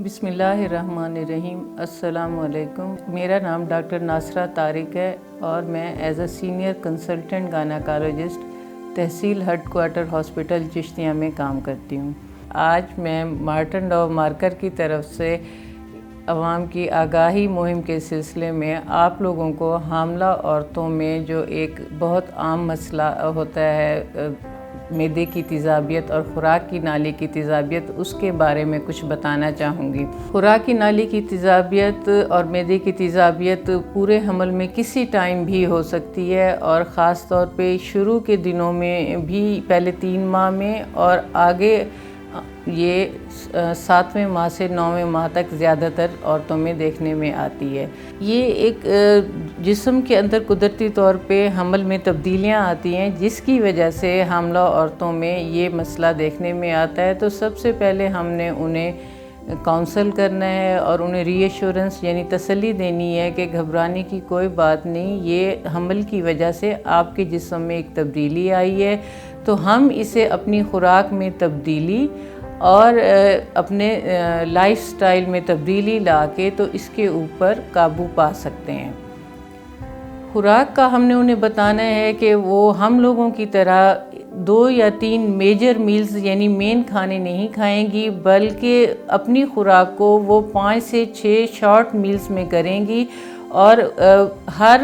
بسم اللہ الرحمن الرحیم۔ السلام علیکم۔ میرا نام ڈاکٹر ناصرہ طارق ہے اور میں as a senior consultant gynecologist تحصیل ہیڈ کوارٹر ہاسپٹل چشتیہ میں کام کرتی ہوں۔ آج میں مارٹن ڈاو مارکر کی طرف سے عوام کی آگاہی مہم کے سلسلے میں آپ لوگوں کو حاملہ عورتوں میں جو ایک بہت عام مسئلہ ہوتا ہے معدے کی تیزابیت اور خوراک کی نالی کی تیزابیت، اس کے بارے میں کچھ بتانا چاہوں گی۔ خوراک کی نالی کی تیزابیت اور معدے کی تیزابیت پورے حمل میں کسی ٹائم بھی ہو سکتی ہے، اور خاص طور پہ شروع کے دنوں میں بھی، پہلے 3 ماہ میں، اور آگے یہ 7ویں ماہ سے 9ویں ماہ تک زیادہ تر عورتوں میں دیکھنے میں آتی ہے۔ یہ ایک جسم کے اندر قدرتی طور پہ حمل میں تبدیلیاں آتی ہیں، جس کی وجہ سے حاملہ عورتوں میں یہ مسئلہ دیکھنے میں آتا ہے۔ تو سب سے پہلے ہم نے انہیں کاؤنسل کرنا ہے اور انہیں ری ایشورنس یعنی تسلی دینی ہے کہ گھبرانے کی کوئی بات نہیں، یہ حمل کی وجہ سے آپ کے جسم میں ایک تبدیلی آئی ہے، تو ہم اسے اپنی خوراک میں تبدیلی اور اپنے لائف سٹائل میں تبدیلی لا کے تو اس کے اوپر قابو پا سکتے ہیں۔ خوراک کا ہم نے انہیں بتانا ہے کہ وہ ہم لوگوں کی طرح 2 یا 3 میجر میلز یعنی مین کھانے نہیں کھائیں گی، بلکہ اپنی خوراک کو وہ 5 سے 6 شارٹ میلز میں کریں گی، اور ہر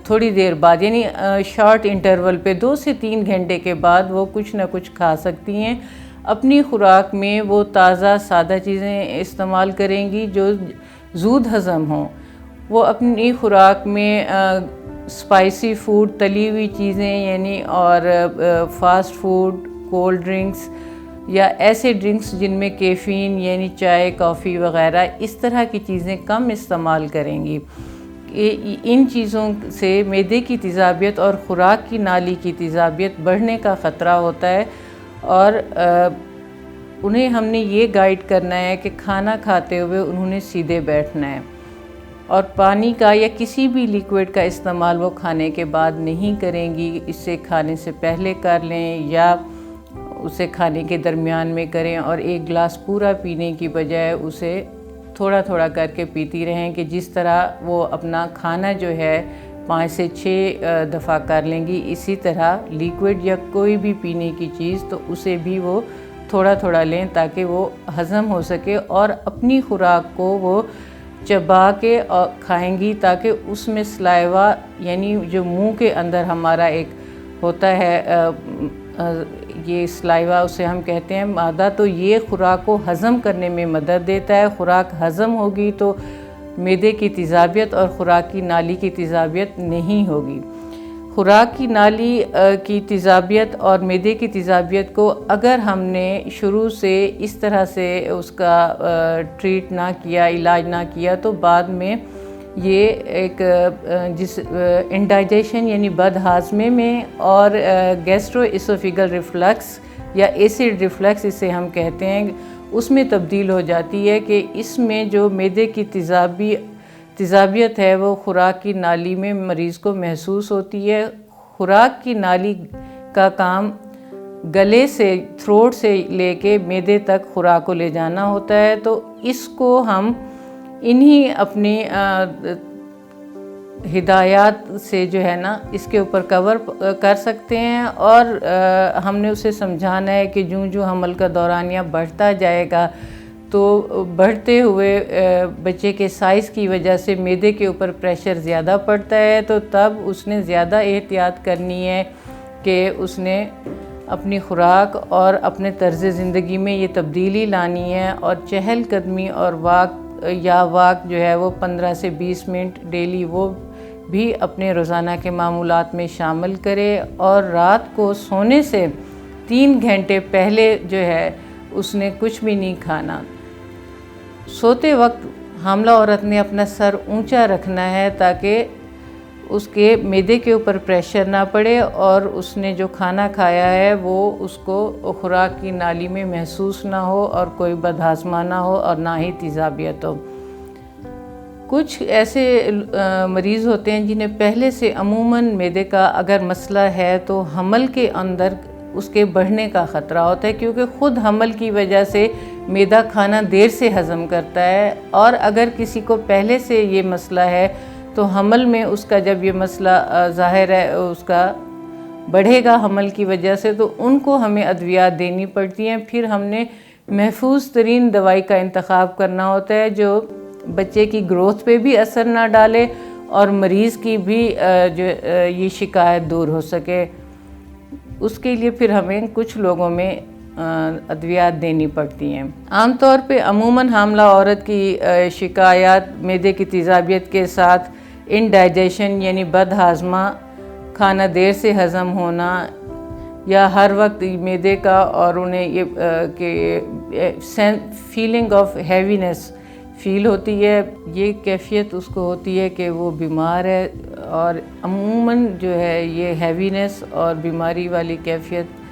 تھوڑی دیر بعد یعنی شارٹ انٹرول پہ 2 سے 3 گھنٹے کے بعد وہ کچھ نہ کچھ کھا سکتی ہیں۔ اپنی خوراک میں وہ تازہ سادہ چیزیں استعمال کریں گی جو زود ہضم ہوں۔ وہ اپنی خوراک میں اسپائسی فوڈ، تلی ہوئی چیزیں یعنی اور فاسٹ فوڈ، کولڈ ڈرنکس یا ایسے ڈرنکس جن میں کیفین یعنی چائے، کافی وغیرہ، اس طرح کی چیزیں کم استعمال کریں گی۔ ان چیزوں سے معدے کی تیزابیت اور خوراک کی نالی کی تیزابیت بڑھنے کا خطرہ ہوتا ہے، اور انہیں ہم نے یہ گائیڈ کرنا ہے کہ کھانا کھاتے ہوئے انہوں نے سیدھے بیٹھنا ہے، اور پانی کا یا کسی بھی لیکوڈ کا استعمال وہ کھانے کے بعد نہیں کریں گی۔ اسے کھانے سے پہلے کر لیں یا اسے کھانے کے درمیان میں کریں، اور 1 گلاس پورا پینے کی بجائے اسے تھوڑا تھوڑا کر کے پیتی رہیں، کہ جس طرح وہ اپنا کھانا جو ہے 5 سے 6 دفعہ کر لیں گی، اسی طرح لیکوڈ یا کوئی بھی پینے کی چیز تو اسے بھی وہ تھوڑا تھوڑا لیں تاکہ وہ ہضم ہو سکے، اور اپنی خوراک کو وہ چبا کے کھائیں گی تاکہ اس میں سلائیوا یعنی جو منہ کے اندر ہمارا ایک ہوتا ہے یہ سلائیوا اسے ہم کہتے ہیں مادہ، تو یہ خوراک کو ہضم کرنے میں مدد دیتا ہے۔ خوراک ہضم ہوگی تو معدے کی تیزابیت اور خوراک کی نالی کی تیزابیت نہیں ہوگی۔ خوراک کی نالی کی تیزابیت اور معدے کی تیزابیت کو اگر ہم نے شروع سے اس طرح سے اس کا ٹریٹ نہ کیا، علاج نہ کیا، تو بعد میں یہ ایک انڈائجیشن یعنی بد ہاضمے میں اور گیسٹرو اسوفیگل ریفلکس یا ایسڈ ریفلکس اسے ہم کہتے ہیں، اس میں تبدیل ہو جاتی ہے، کہ اس میں جو معدے کی تیزابیت ہے وہ خوراک کی نالی میں مریض کو محسوس ہوتی ہے۔ خوراک کی نالی کا کام گلے سے، تھروٹ سے لے کے معدے تک خوراک کو لے جانا ہوتا ہے، تو اس کو ہم انہی اپنی ہدایات سے جو ہے نا اس کے اوپر کور کر سکتے ہیں، اور ہم نے اسے سمجھانا ہے کہ جو حمل کا دورانیہ بڑھتا جائے گا تو بڑھتے ہوئے بچے کے سائز کی وجہ سے معدے کے اوپر پریشر زیادہ پڑتا ہے، تو تب اس نے زیادہ احتیاط کرنی ہے کہ اس نے اپنی خوراک اور اپنے طرز زندگی میں یہ تبدیلی لانی ہے، اور چہل قدمی اور واک جو ہے وہ 15 سے 20 منٹ ڈیلی وہ بھی اپنے روزانہ کے معمولات میں شامل کرے، اور رات کو سونے سے 3 گھنٹے پہلے جو ہے اس نے کچھ بھی نہیں کھانا۔ سوتے وقت حاملہ عورت نے اپنا سر اونچا رکھنا ہے تاکہ اس کے معدے کے اوپر پریشر نہ پڑے، اور اس نے جو کھانا کھایا ہے وہ اس کو خوراک کی نالی میں محسوس نہ ہو، اور کوئی بدہضمہ نہ ہو، اور نہ ہی تیزابیت ہو۔ کچھ ایسے مریض ہوتے ہیں جنہیں پہلے سے عموماً معدے کا اگر مسئلہ ہے تو حمل کے اندر اس کے بڑھنے کا خطرہ ہوتا ہے، کیونکہ خود حمل کی وجہ سے میدا کھانا دیر سے ہضم کرتا ہے، اور اگر کسی کو پہلے سے یہ مسئلہ ہے تو حمل میں اس کا جب یہ مسئلہ ظاہر ہے اس کا بڑھے گا حمل کی وجہ سے، تو ان کو ہمیں ادویات دینی پڑتی ہیں۔ پھر ہم نے محفوظ ترین دوائی کا انتخاب کرنا ہوتا ہے جو بچے کی گروتھ پہ بھی اثر نہ ڈالے اور مریض کی بھی جو یہ شکایت دور ہو سکے۔ اس کے لیے پھر ہمیں کچھ لوگوں میں ادویات دینی پڑتی ہیں۔ عام طور پہ عموماً حاملہ عورت کی شکایات معدے کی تیزابیت کے ساتھ انڈائجیشن یعنی بد ہاضمہ، کھانا دیر سے ہضم ہونا، یا ہر وقت معدے کا، اور انہیں یہ فیلنگ آف ہیوینس فیل ہوتی ہے، یہ کیفیت اس کو ہوتی ہے کہ وہ بیمار ہے۔ اور عموماً جو ہے یہ ہیوینس اور بیماری والی کیفیت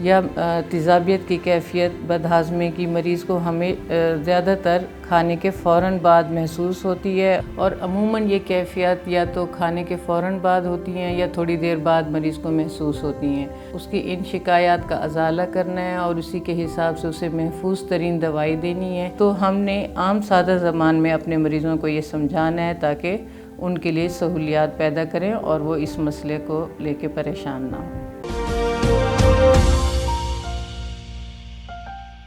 یا تیزابیت کی کیفیت بد ہاضمے کی مریض کو ہمیں زیادہ تر کھانے کے فوراً بعد محسوس ہوتی ہے، اور عموماً یہ کیفیت یا تو کھانے کے فوراً بعد ہوتی ہیں یا تھوڑی دیر بعد مریض کو محسوس ہوتی ہیں۔ اس کی ان شکایات کا ازالہ کرنا ہے اور اسی کے حساب سے اسے محفوظ ترین دوائی دینی ہے۔ تو ہم نے عام سادہ زبان میں اپنے مریضوں کو یہ سمجھانا ہے تاکہ ان کے لیے سہولیات پیدا کریں اور وہ اس مسئلے کو لے کے پریشان نہ ہوں۔